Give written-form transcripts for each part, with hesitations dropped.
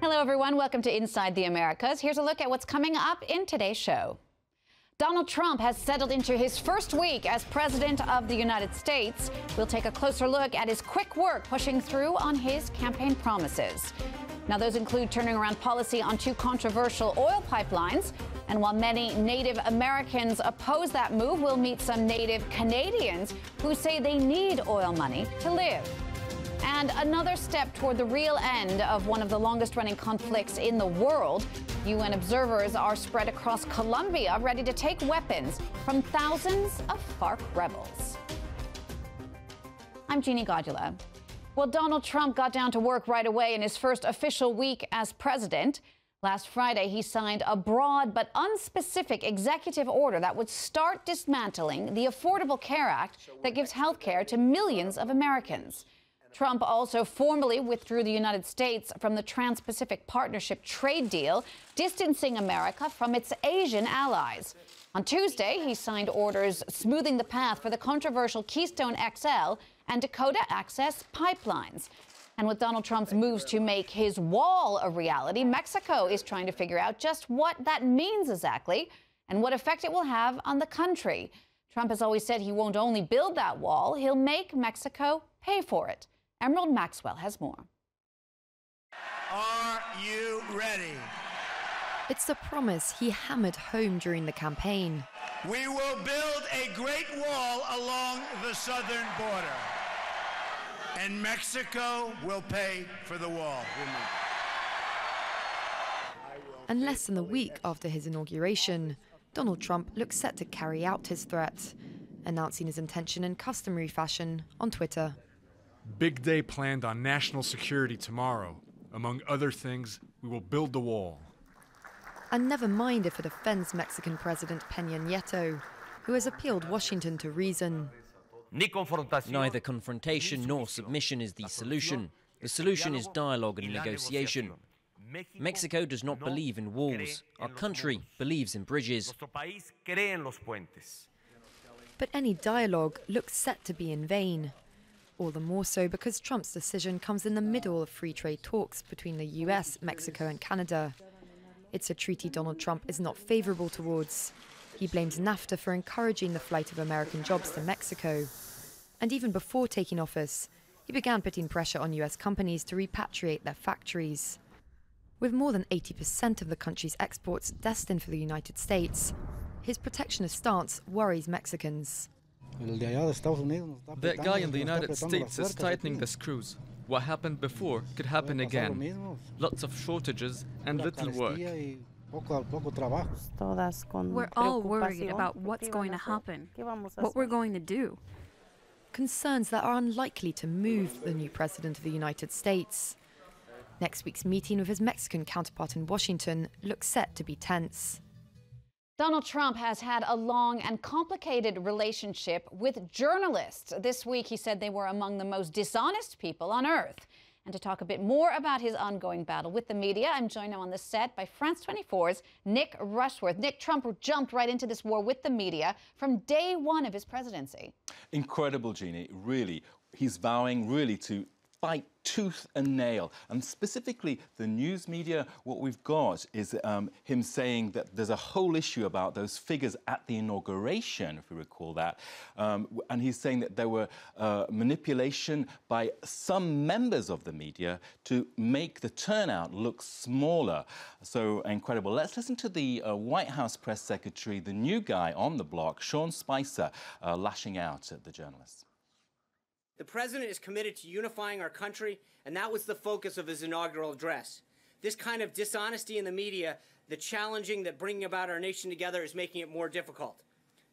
Hello, everyone. Welcome to Inside the Americas. Here's a look at what's coming up in today's show. Donald Trump has settled into his first week as President of the United States. We'll take a closer look at his quick work pushing through on his campaign promises. Now, those include turning around policy on two controversial oil pipelines. And while many Native Americans oppose that move, we'll meet some Native Canadians who say they need oil money to live. And another step toward the real end of one of the longest-running conflicts in the world. UN observers are spread across Colombia, ready to take weapons from thousands of FARC rebels. I'm Jeannie Godula. Well, Donald Trump got down to work right away in his first official week as president. Last Friday, he signed a broad but unspecific executive order that would start dismantling the Affordable Care Act that gives health care to millions of Americans. Trump also formally withdrew the United States from the Trans-Pacific Partnership trade deal, distancing America from its Asian allies. On Tuesday, he signed orders smoothing the path for the controversial Keystone XL and Dakota Access pipelines. And with Donald Trump's moves to make his wall a reality, Mexico is trying to figure out just what that means exactly and what effect it will have on the country. Trump has always said he won't only build that wall, he'll make Mexico pay for it. Emerald Maxwell has more. Are you ready? It's a promise he hammered home during the campaign. We will build a great wall along the southern border, and Mexico will pay for the wall. And less than a week after his inauguration, Donald Trump looks set to carry out his threat, announcing his intention in customary fashion on Twitter. Big day planned on national security tomorrow. Among other things, we will build the wall. And never mind if it offends Mexican President Peña Nieto, who has appealed Washington to reason. Neither confrontation nor submission is the solution. The solution is dialogue and negotiation. Mexico does not believe in walls. Our country believes in bridges. But any dialogue looks set to be in vain. All the more so because Trump's decision comes in the middle of free trade talks between the US, Mexico and Canada. It's a treaty Donald Trump is not favourable towards. He blames NAFTA for encouraging the flight of American jobs to Mexico. And even before taking office, he began putting pressure on US companies to repatriate their factories. With more than 80% of the country's exports destined for the United States, his protectionist stance worries Mexicans. That guy in the United States is tightening the screws. What happened before could happen again. Lots of shortages and little work. We're all worried about what's going to happen, what we're going to do. Concerns that are unlikely to move the new president of the United States. Next week's meeting with his Mexican counterpart in Washington looks set to be tense. Donald Trump has had a long and complicated relationship with journalists. This week, he said they were among the most dishonest people on earth. And to talk a bit more about his ongoing battle with the media, I'm joined now on the set by France 24's Nick Rushworth. Nick, Trump jumped right into this war with the media from day one of his presidency. Incredible, Jeannie, really. He's vowing really to fight tooth and nail. And specifically, the news media, what we've got is him saying that there's a whole issue about those figures at the inauguration, if we recall that. And he's saying that there were manipulation by some members of the media to make the turnout look smaller. So incredible. Let's listen to the White House press secretary, the new guy on the block, Sean Spicer, lashing out at the journalists. The president is committed to unifying our country, and that was the focus of his inaugural address. This kind of dishonesty in the media, the challenging that bringing about our nation together is making it more difficult.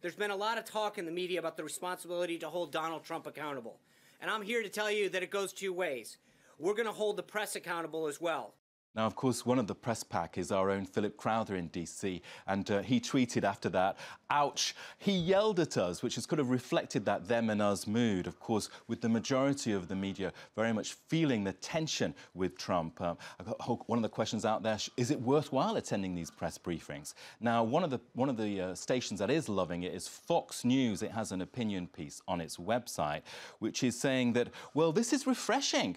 There's been a lot of talk in the media about the responsibility to hold Donald Trump accountable. And I'm here to tell you that it goes two ways. We're going to hold the press accountable as well. Now, of course, one of the press pack is our own Philip Crowther in D.C., and he tweeted after that, ouch, he yelled at us, which has kind of reflected that them and us mood, of course, with the majority of the media very much feeling the tension with Trump. One of the questions out there, is it worthwhile attending these press briefings? Now, one of the stations that is loving it is Fox News. It has an opinion piece on its website, which is saying that, well, this is refreshing.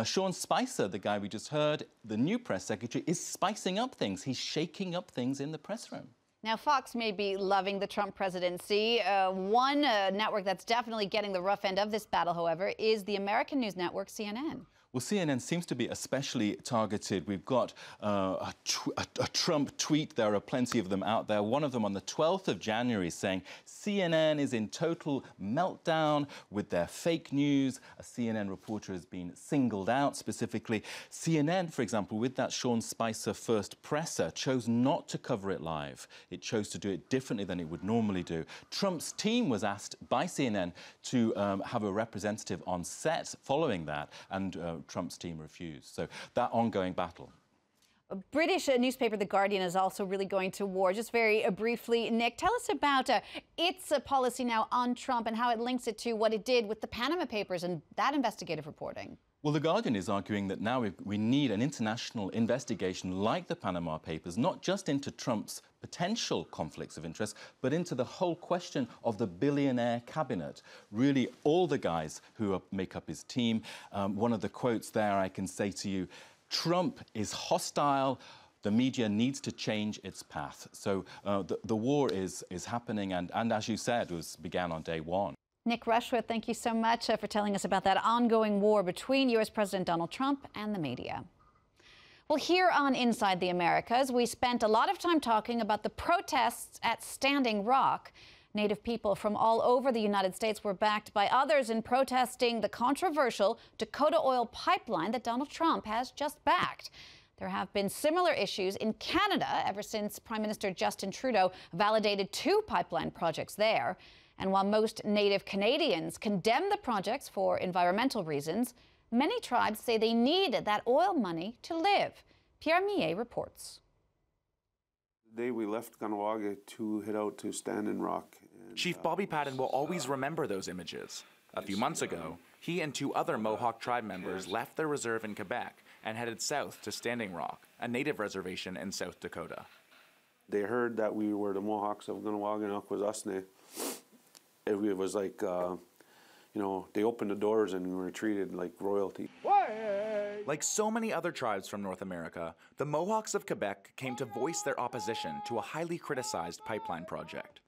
Sean Spicer, the guy we just heard, the new new press secretary is spicing up things. He's shaking up things in the press room. Now, Fox may be loving the Trump presidency. One network that's definitely getting the rough end of this battle, however, is the American news network CNN. Well, CNN seems to be especially targeted. We've got a Trump tweet. There are plenty of them out there. One of them on the 12th of January saying CNN is in total meltdown with their fake news. A CNN reporter has been singled out specifically. CNN, for example, with that Sean Spicer first presser, chose not to cover it live. It chose to do it differently than it would normally do. Trump's team was asked by CNN to have a representative on set following that, and Trump's team refused. So that ongoing battle. A British newspaper, The Guardian, is also really going to war. Just very briefly, Nick, tell us about its policy now on Trump and how it links it to what it did with the Panama Papers and that investigative reporting. Well, The Guardian is arguing that now we need an international investigation like the Panama Papers, not just into Trump's potential conflicts of interest, but into the whole question of the billionaire cabinet, really all the guys who make up his team. One of the quotes there, I can say to you, Trump is hostile. The media needs to change its path. So the war is happening, and as you said, began on day one. Nick Rushworth, thank you so much for telling us about that ongoing war between U.S. President Donald Trump and the media. Well, here on Inside the Americas, we spent a lot of time talking about the protests at Standing Rock. Native people from all over the United States were backed by others in protesting the controversial Dakota oil pipeline that Donald Trump has just backed. There have been similar issues in Canada ever since Prime Minister Justin Trudeau validated 2 pipeline projects there. And while most Native Canadians condemn the projects for environmental reasons, many tribes say they need that oil money to live. Pierre Millet reports. The day we left Kahnawake to head out to Standing Rock. Chief Bobby Patton will always remember those images. A few months ago, he and 2 other Mohawk tribe members left their reserve in Quebec and headed south to Standing Rock, a native reservation in South Dakota. They heard that we were the Mohawks of Kahnawake and Akwesasne. It was like, you know, they opened the doors and we were treated like royalty. Like so many other tribes from North America, the Mohawks of Quebec came to voice their opposition to a highly criticized pipeline project.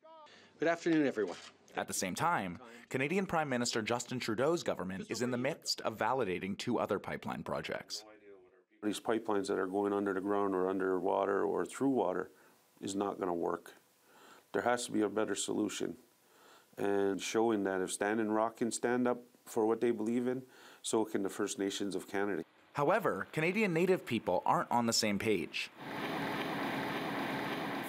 Good afternoon, everyone. At the same time, Canadian Prime Minister Justin Trudeau's government is in the midst of validating 2 other pipeline projects. These pipelines that are going under the ground or underwater or through water is not going to work. There has to be a better solution. And showing that if Standing Rock can stand up for what they believe in, so can the First Nations of Canada. However, Canadian Native people aren't on the same page.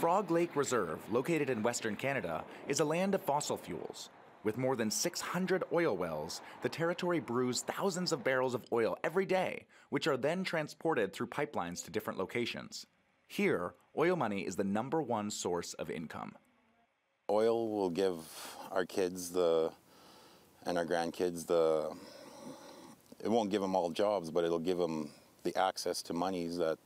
Frog Lake Reserve, located in Western Canada, is a land of fossil fuels. With more than 600 oil wells, the territory brews thousands of barrels of oil every day, which are then transported through pipelines to different locations. Here, oil money is the #1 source of income. Oil will give our kids and our grandkids it won't give them all jobs, but it'll give them the access to monies that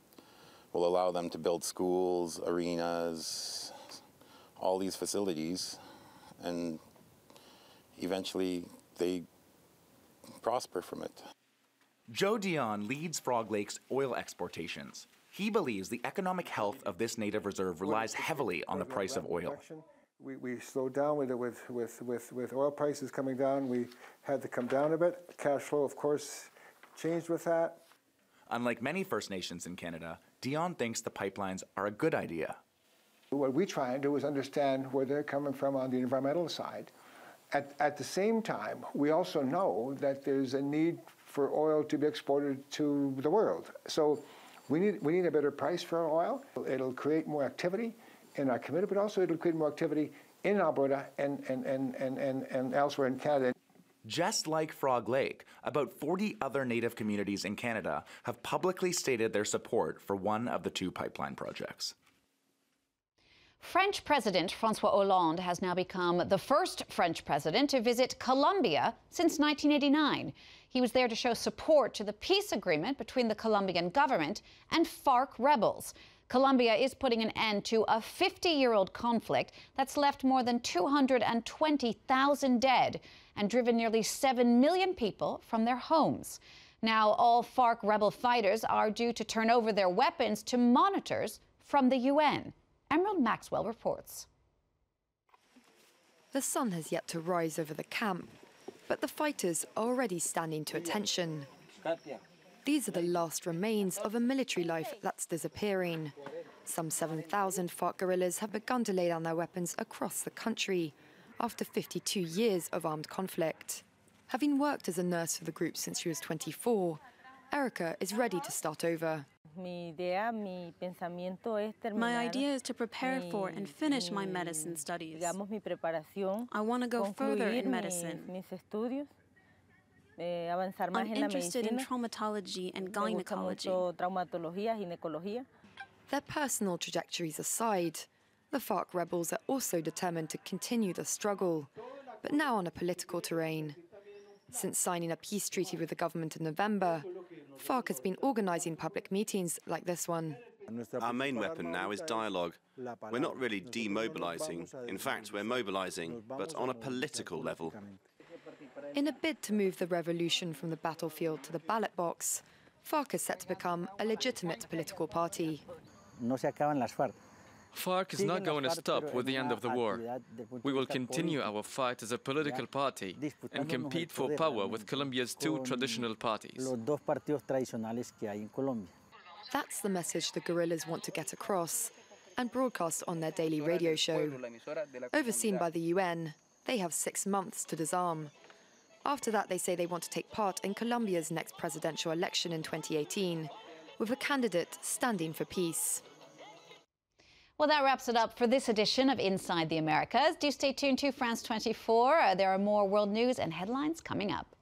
will allow them to build schools, arenas, all these facilities, and eventually they prosper from it. Joe Dion leads Frog Lake's oil exportations. He believes the economic health of this native reserve relies heavily on the price of oil. We slowed down with it with oil prices coming down. We had to come down a bit. Cash flow, of course, changed with that. Unlike many First Nations in Canada, Dion thinks the pipelines are a good idea. What we try and do is understand where they're coming from on the environmental side. At the same time, we also know that there's a need for oil to be exported to the world. So we need a better price for our oil. It'll create more activity in our community, but also it'll create more activity in Alberta and elsewhere in Canada. Just like Frog Lake, about 40 other Native communities in Canada have publicly stated their support for one of the 2 pipeline projects. French President François Hollande has now become the first French president to visit Colombia since 1989. He was there to show support to the peace agreement between the Colombian government and FARC rebels. Colombia is putting an end to a 50-year-old conflict that's left more than 220,000 dead and driven nearly 7 million people from their homes. Now, all FARC rebel fighters are due to turn over their weapons to monitors from the UN. Emerald Maxwell reports. The sun has yet to rise over the camp, but the fighters are already standing to attention. These are the last remains of a military life that's disappearing. Some 7,000 FARC guerrillas have begun to lay down their weapons across the country after 52 years of armed conflict. Having worked as a nurse for the group since she was 24, Erica is ready to start over. My idea is to prepare for and finish my medicine studies. I want to go further in medicine. I'm interested in traumatology and gynecology. Their personal trajectories aside, the FARC rebels are also determined to continue the struggle, but now on a political terrain. Since signing a peace treaty with the government in November, FARC has been organising public meetings like this one. Our main weapon now is dialogue. We're not really demobilising. In fact, we're mobilising, but on a political level. In a bid to move the revolution from the battlefield to the ballot box, FARC is set to become a legitimate political party. FARC is not going to stop with the end of the war. We will continue our fight as a political party and compete for power with Colombia's two traditional parties. That's the message the guerrillas want to get across and broadcast on their daily radio show. Overseen by the UN, they have 6 months to disarm. After that, they say they want to take part in Colombia's next presidential election in 2018, with a candidate standing for peace. Well, that wraps it up for this edition of Inside the Americas. Do stay tuned to France 24. There are more world news and headlines coming up.